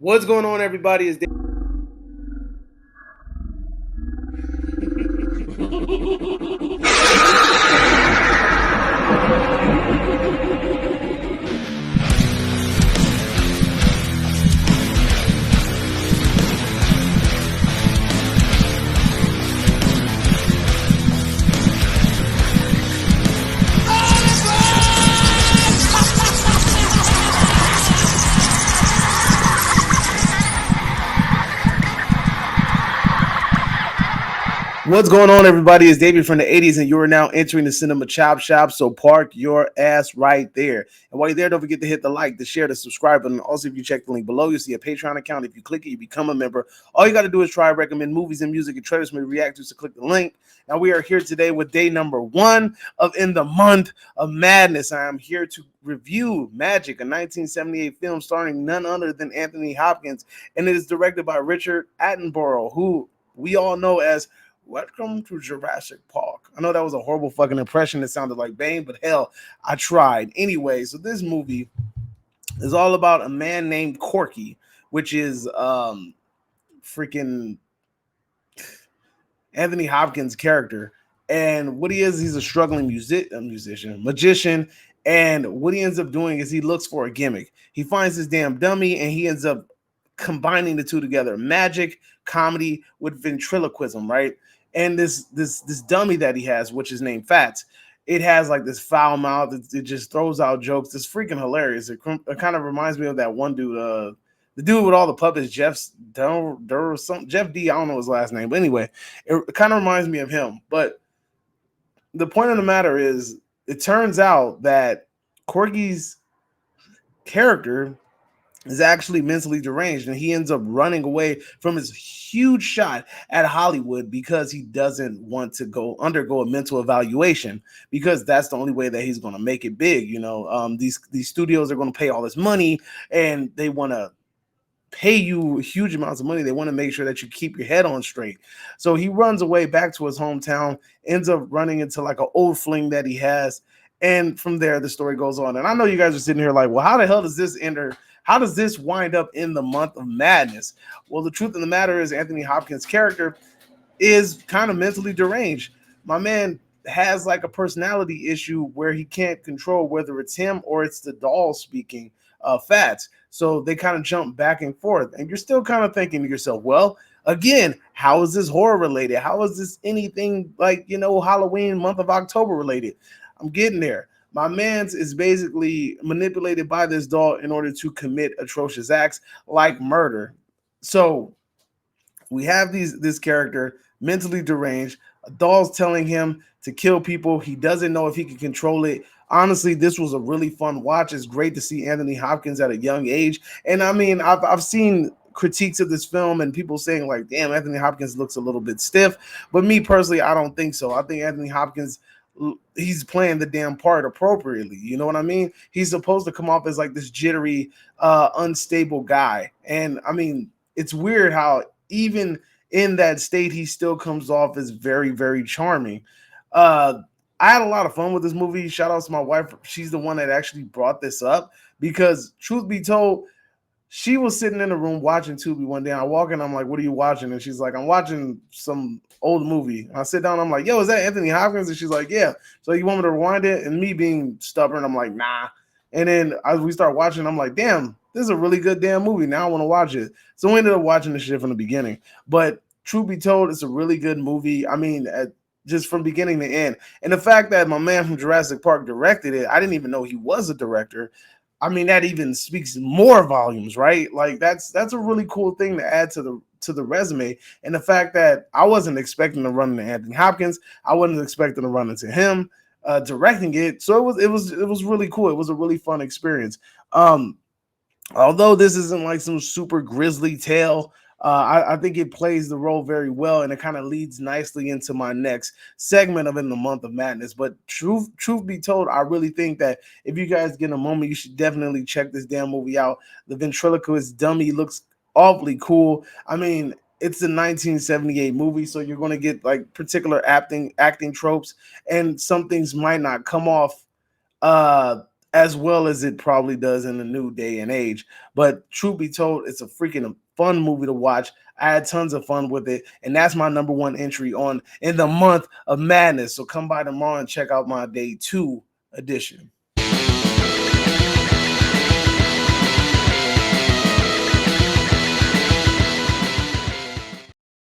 What's going on, everybody? Is What's going on, everybody? It's David from the 80s, and you are now entering the Cinema Chop Shop. So park your ass right there. And while you're there, don't forget to hit the like, the share, the subscribe button. Also, if you check the link below, you'll see a Patreon account. If you click it, you become a member. All you got to do is try to recommend movies and music and trailers we react to. So click the link. Now we are here today with day number 1 of In the Month of Madness. I am here to review Magic, a 1978 film starring none other than Anthony Hopkins, and it is directed by Richard Attenborough, who we all know as Welcome to Jurassic Park. I know that was a horrible fucking impression. It sounded like Bane, but hell, I tried. Anyway, so this movie is all about a man named Corky, which is freaking Anthony Hopkins' character. And what he is, he's a struggling magician. And what he ends up doing is he looks for a gimmick. He finds his damn dummy and he ends up combining the two together: magic, comedy with ventriloquism, right? And this dummy that he has, which is named Fats, it has like this foul mouth. It just throws out jokes. It's freaking hilarious. It kind of reminds me of that one dude, the dude with all the puppets, Jeff D. I don't know his last name, but anyway, it kind of reminds me of him. But the point of the matter is, it turns out that Corky's character is actually mentally deranged, and he ends up running away from his huge shot at Hollywood because he doesn't want to undergo a mental evaluation, because that's the only way that he's going to make it big. These studios are going to pay all this money, and they want to pay you huge amounts of money. They want to make sure that you keep your head on straight. So he runs away back to his hometown, ends up running into like an old fling that he has, and from there the story goes on. And I know you guys are sitting here like, well, how the hell does this enter? How does this wind up in the month of madness? Well, the truth of the matter is Anthony Hopkins' character is kind of mentally deranged. My man has like a personality issue where he can't control whether it's him or it's the doll speaking Fats. So they kind of jump back and forth. And you're still kind of thinking to yourself, well, again, how is this horror related? How is this anything like, Halloween, month of October related? I'm getting there. My man's is basically manipulated by this doll in order to commit atrocious acts like murder. So we have this character mentally deranged. A doll's telling him to kill people. He doesn't know if he can control it. Honestly, this was a really fun watch. It's great to see Anthony Hopkins at a young age. And I mean, I've seen critiques of this film and people saying like, damn, Anthony Hopkins looks a little bit stiff. But me personally, I don't think so. I think Anthony Hopkins, he's playing the damn part appropriately. You know what I mean? He's supposed to come off as like this jittery, unstable guy. And I mean, it's weird how even in that state, he still comes off as very, very charming. I had a lot of fun with this movie. Shout out to my wife. She's the one that actually brought this up because, truth be told, she was sitting in the room watching Tubi one day. And I walk in, I'm like, what are you watching? And she's like, I'm watching some old movie. And I sit down, I'm like, yo, is that Anthony Hopkins? And she's like, yeah. So you want me to rewind it? And me being stubborn, I'm like, nah. And then as we start watching, I'm like, damn, this is a really good damn movie. Now I want to watch it. So we ended up watching the shit from the beginning. But truth be told, it's a really good movie. I mean, just from beginning to end. And the fact that my man from Jurassic Park directed it, I didn't even know he was a director. I mean, that even speaks more volumes, right? Like that's a really cool thing to add to the resume. And the fact that I wasn't expecting to run into Anthony Hopkins, I wasn't expecting to run into him directing it. So it was really cool. It was a really fun experience. Although this isn't like some super grisly tale, I think it plays the role very well, and it kind of leads nicely into my next segment of In the Month of Madness. But truth be told, I really think that if you guys get a moment, you should definitely check this damn movie out. The ventriloquist dummy looks awfully cool. I mean, it's a 1978 movie, so you're going to get like particular acting tropes, and some things might not come off as well as it probably does in the new day and age. But truth be told, it's a freaking fun movie to watch. I had tons of fun with it, and that's my number one entry on in the month of madness. So come by tomorrow and check out my day 2 edition.